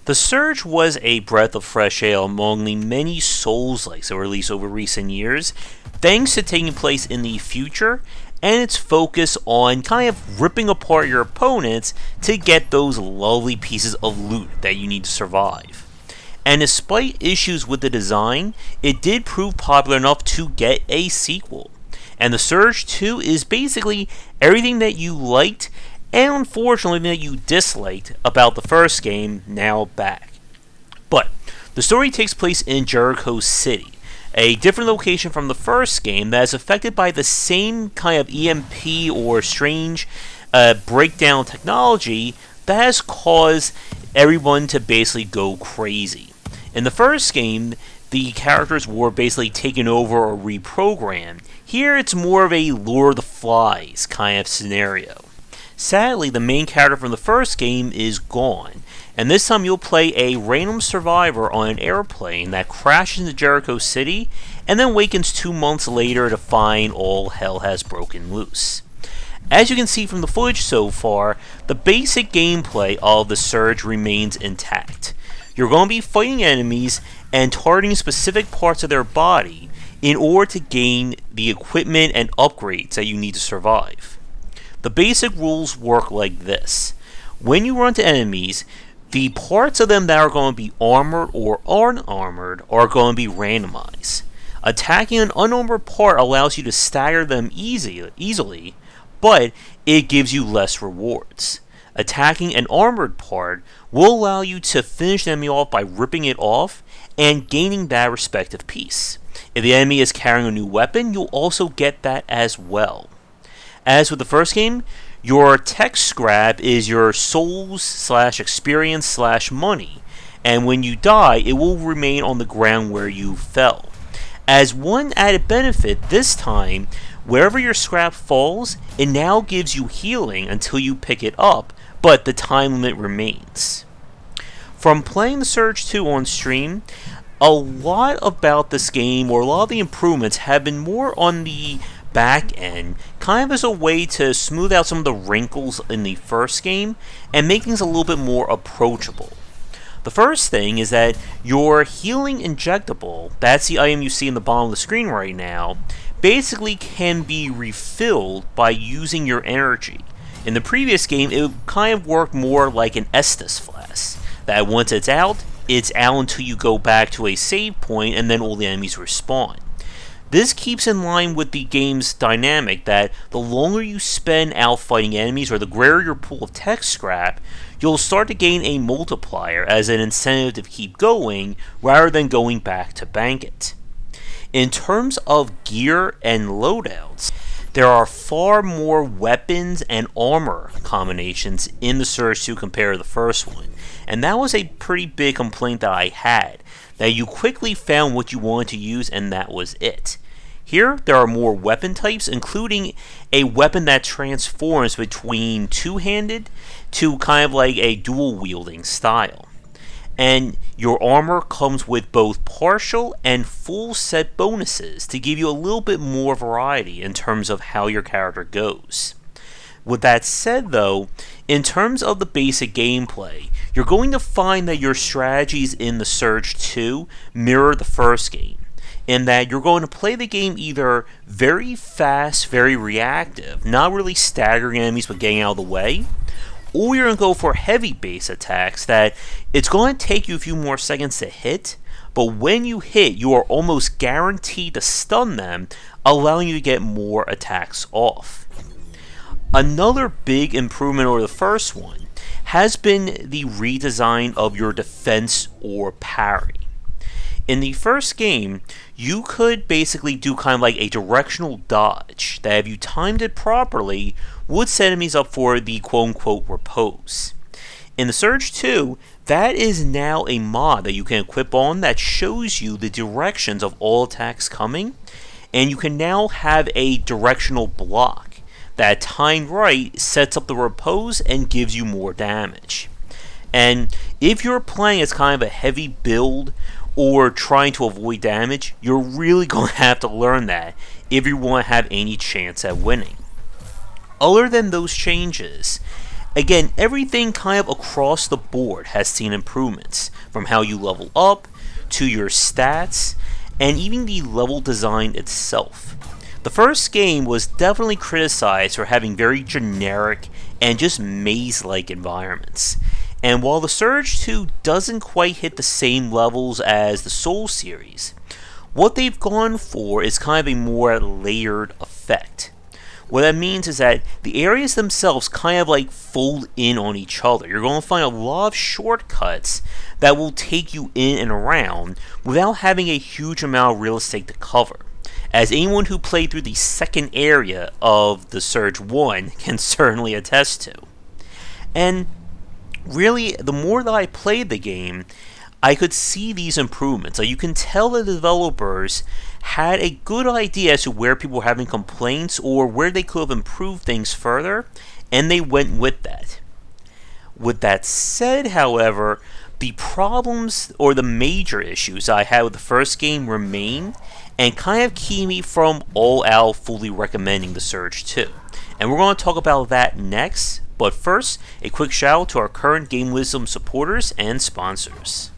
The Surge was a breath of fresh air among the many Souls-likes that were released over recent years, thanks to taking place in the future and its focus on kind of ripping apart your opponents to get those lovely pieces of loot that you need to survive. And despite issues with the design, it did prove popular enough to get a sequel. And the Surge 2 is basically everything that you liked and unfortunately that you disliked about the first game now back. But the story takes place in Jericho City, a different location from the first game that is affected by the same kind of EMP or strange breakdown technology that has caused everyone to basically go crazy. In the first game, the characters were basically taken over or reprogrammed. Here it's more of a Lure the Flies kind of scenario. Sadly, the main character from the first game is gone, and this time you'll play a random survivor on an airplane that crashes into Jericho City and then wakens 2 months later to find all hell has broken loose. As you can see from the footage so far, the basic gameplay of the Surge remains intact. You're going to be fighting enemies and targeting specific parts of their body in order to gain the equipment and upgrades that you need to survive. The basic rules work like this. When you run to enemies, the parts of them that are going to be armored or unarmored are going to be randomized. Attacking an unarmored part allows you to stagger them easily, but it gives you less rewards. Attacking an armored part will allow you to finish the enemy off by ripping it off and gaining that respective piece. If the enemy is carrying a new weapon, you'll also get that as well. As with the first game, your tech scrap is your souls/experience/money, and when you die, it will remain on the ground where you fell. As one added benefit this time, wherever your scrap falls, it now gives you healing until you pick it up, but the time limit remains. From playing the Surge 2 on stream, a lot about this game, or a lot of the improvements, have been more on the back end, kind of as a way to smooth out some of the wrinkles in the first game and make things a little bit more approachable. The first thing is that your healing injectable, that's the item you see in the bottom of the screen right now, basically can be refilled by using your energy. In the previous game, it kind of worked more like an Estus flask, that once it's out until you go back to a save point and then all the enemies respawn. This keeps in line with the game's dynamic that the longer you spend out fighting enemies or the greater your pool of tech scrap, you'll start to gain a multiplier as an incentive to keep going rather than going back to bank it. In terms of gear and loadouts, there are far more weapons and armor combinations in the Surge 2 compared to the first one, and that was a pretty big complaint that I had, that you quickly found what you wanted to use and that was it. Here, there are more weapon types, including a weapon that transforms between two-handed to kind of like a dual-wielding style. And your armor comes with both partial and full set bonuses to give you a little bit more variety in terms of how your character goes. With that said though, in terms of the basic gameplay, you're going to find that your strategies in the Surge 2 mirror the first game, in that you're going to play the game either very fast, very reactive, not really staggering enemies but getting out of the way, or you're going to go for heavy base attacks that it's going to take you a few more seconds to hit, but when you hit, you are almost guaranteed to stun them, allowing you to get more attacks off. Another big improvement over the first one has been the redesign of your defense or parry. In the first game, you could basically do kind of like a directional dodge that, if you timed it properly, would set enemies up for the quote-unquote repose. In the Surge 2, that is now a mod that you can equip on that shows you the directions of all attacks coming, and you can now have a directional block that, timed right, sets up the repose and gives you more damage. And if you're playing as kind of a heavy build or trying to avoid damage, you're really going to have to learn that if you want to have any chance at winning. Other than those changes, Again, everything kind of across the board has seen improvements, from how you level up, to your stats, and even the level design itself. The first game was definitely criticized for having very generic and just maze-like environments. And while the Surge 2 doesn't quite hit the same levels as the Soul series, what they've gone for is kind of a more layered effect. What that means is that the areas themselves kind of like fold in on each other. You're going to find a lot of shortcuts that will take you in and around without having a huge amount of real estate to cover. As anyone who played through the second area of the Surge 1 can certainly attest to. And really, the more that I played the game, I could see these improvements. You can tell the developers had a good idea as to where people were having complaints or where they could have improved things further, and they went with that. With that said, however, the problems or the major issues I had with the first game remain and kind of keep me from all out fully recommending the Surge 2. And we're going to talk about that next, but first, a quick shout out to our current Game Wisdom supporters and sponsors.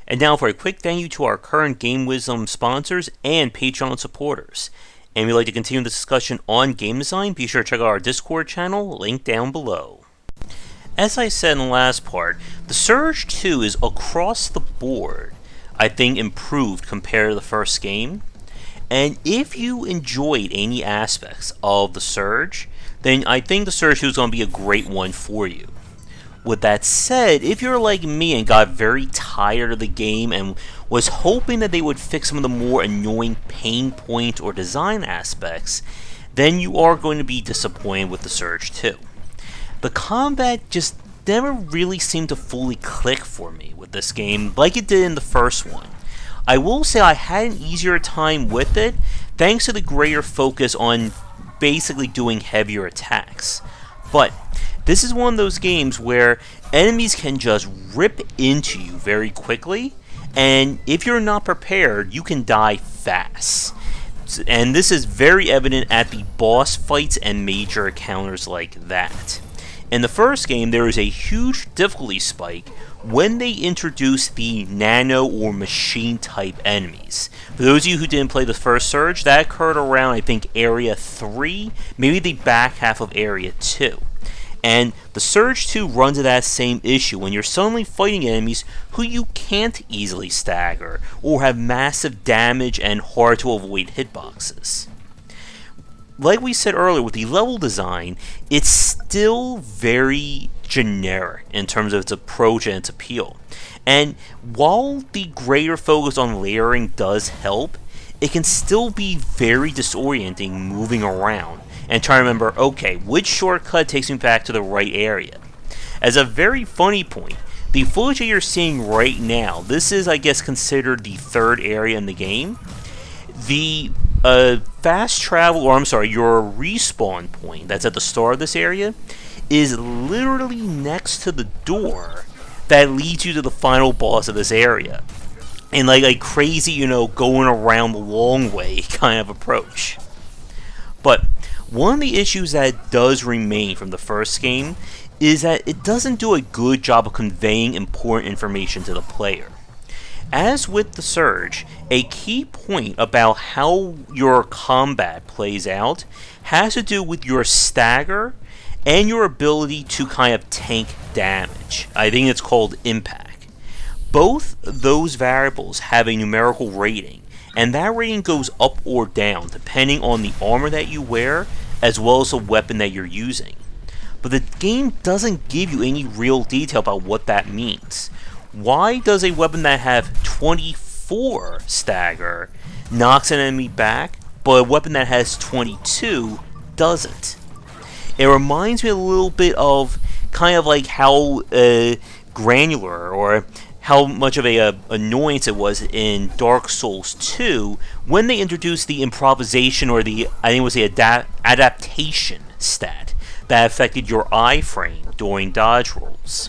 And now for a quick thank you to our current Game Wisdom sponsors and Patreon supporters. And if you'd like to continue the discussion on game design, be sure to check out our Discord channel, linked down below. As I said in the last part, the Surge 2 is across the board, I think, improved compared to the first game. And if you enjoyed any aspects of the Surge, then I think the Surge 2 is going to be a great one for you. With that said, if you're like me and got very tired of the game and was hoping that they would fix some of the more annoying pain points or design aspects, then you are going to be disappointed with the Surge 2. The combat just never really seemed to fully click for me with this game like it did in the first one. I will say I had an easier time with it thanks to the greater focus on basically doing heavier attacks. But this is one of those games where enemies can just rip into you very quickly, and if you're not prepared, you can die fast. And this is very evident at the boss fights and major encounters like that. In the first game, there is a huge difficulty spike when they introduce the nano or machine type enemies. For those of you who didn't play the first Surge, that occurred around, I think, Area 3, maybe the back half of Area 2. And the Surge 2 runs into that same issue when you're suddenly fighting enemies who you can't easily stagger or have massive damage and hard to avoid hitboxes. Like we said earlier with the level design, it's still very generic in terms of its approach and its appeal. And while the greater focus on layering does help, it can still be very disorienting moving around and trying to remember, okay, which shortcut takes me back to the right area. As a very funny point, the footage that you're seeing right now, this is, I guess, considered the third area in the game. The fast travel, or I'm sorry, your respawn point that's at the start of this area is literally next to the door that leads you to the final boss of this area. And like a crazy, going around the long way kind of approach. But one of the issues that does remain from the first game is that it doesn't do a good job of conveying important information to the player. As with the Surge, a key point about how your combat plays out has to do with your stagger and your ability to kind of tank damage. I think it's called impact. Both those variables have a numerical rating, and that rating goes up or down depending on the armor that you wear as well as the weapon that you're using. But the game doesn't give you any real detail about what that means. Why does a weapon that have 24 stagger knocks an enemy back, but a weapon that has 22 doesn't? It reminds me a little bit of kind of like how granular or how much of a annoyance it was in Dark Souls 2 when they introduced the improvisation or the, I think it was the adaptation stat that affected your iframe during dodge rolls.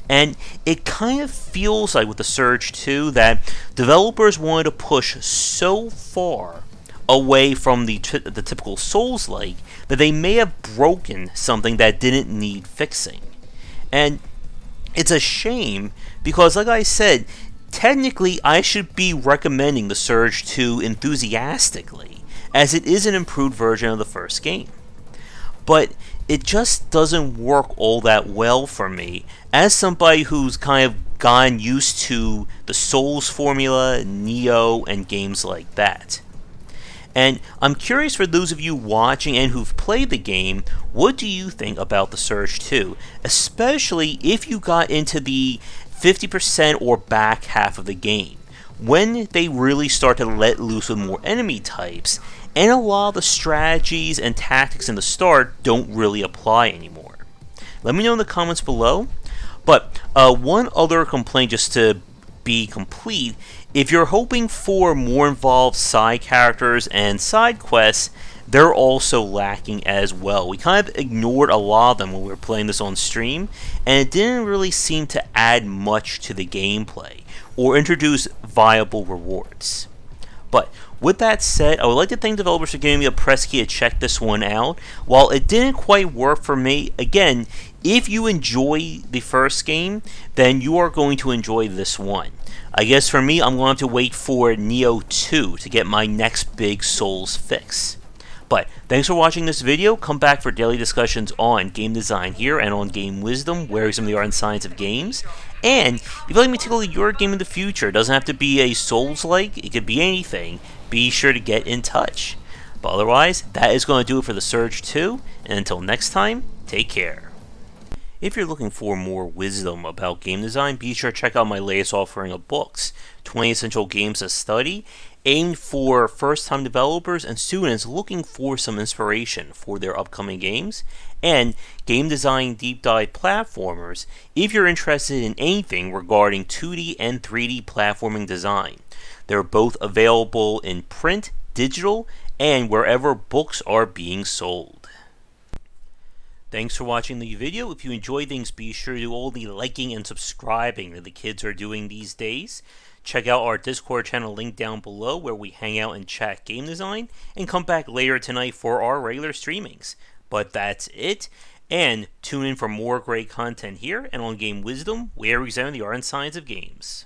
And it kind of feels like with the Surge 2 that developers wanted to push so far away from the typical Souls-like, that they may have broken something that didn't need fixing. And it's a shame because, like I said, technically I should be recommending the Surge 2 enthusiastically, as it is an improved version of the first game. But it just doesn't work all that well for me, as somebody who's kind of gotten used to the Souls formula, Neo, and games like that. And I'm curious, for those of you watching and who've played the game, what do you think about the Surge 2? Especially if you got into the 50% or back half of the game, when they really start to let loose with more enemy types, and a lot of the strategies and tactics in the start don't really apply anymore. Let me know in the comments below. But one other complaint, just to be complete, if you're hoping for more involved side characters and side quests, they're also lacking as well. We kind of ignored a lot of them when we were playing this on stream, and it didn't really seem to add much to the gameplay or introduce viable rewards. But with that said, I would like to thank developers for giving me a press key to check this one out. While it didn't quite work for me, again, if you enjoy the first game, then you are going to enjoy this one. I guess for me, I'm going to have to wait for Neo 2 to get my next big Souls fix. But thanks for watching this video. Come back for daily discussions on game design here and on game wisdom, where some of the art and science of games. And if you'd like me to tackle your game in the future, it doesn't have to be a Souls-like, it could be anything, be sure to get in touch. But otherwise, that is going to do it for the Surge 2, and until next time, take care. If you're looking for more wisdom about game design, be sure to check out my latest offering of books, 20 Essential Games to Study, aimed for first-time developers and students looking for some inspiration for their upcoming games, and Game Design Deep Dive Platformers if you're interested in anything regarding 2D and 3D platforming design. They're both available in print, digital, and wherever books are being sold. Thanks for watching the video. If you enjoyed things, be sure to do all the liking and subscribing that the kids are doing these days. Check out our Discord channel linked down below, where we hang out and chat game design, and come back later tonight for our regular streamings. But that's it, and tune in for more great content here and on Game Wisdom, where we examine the art and science of games.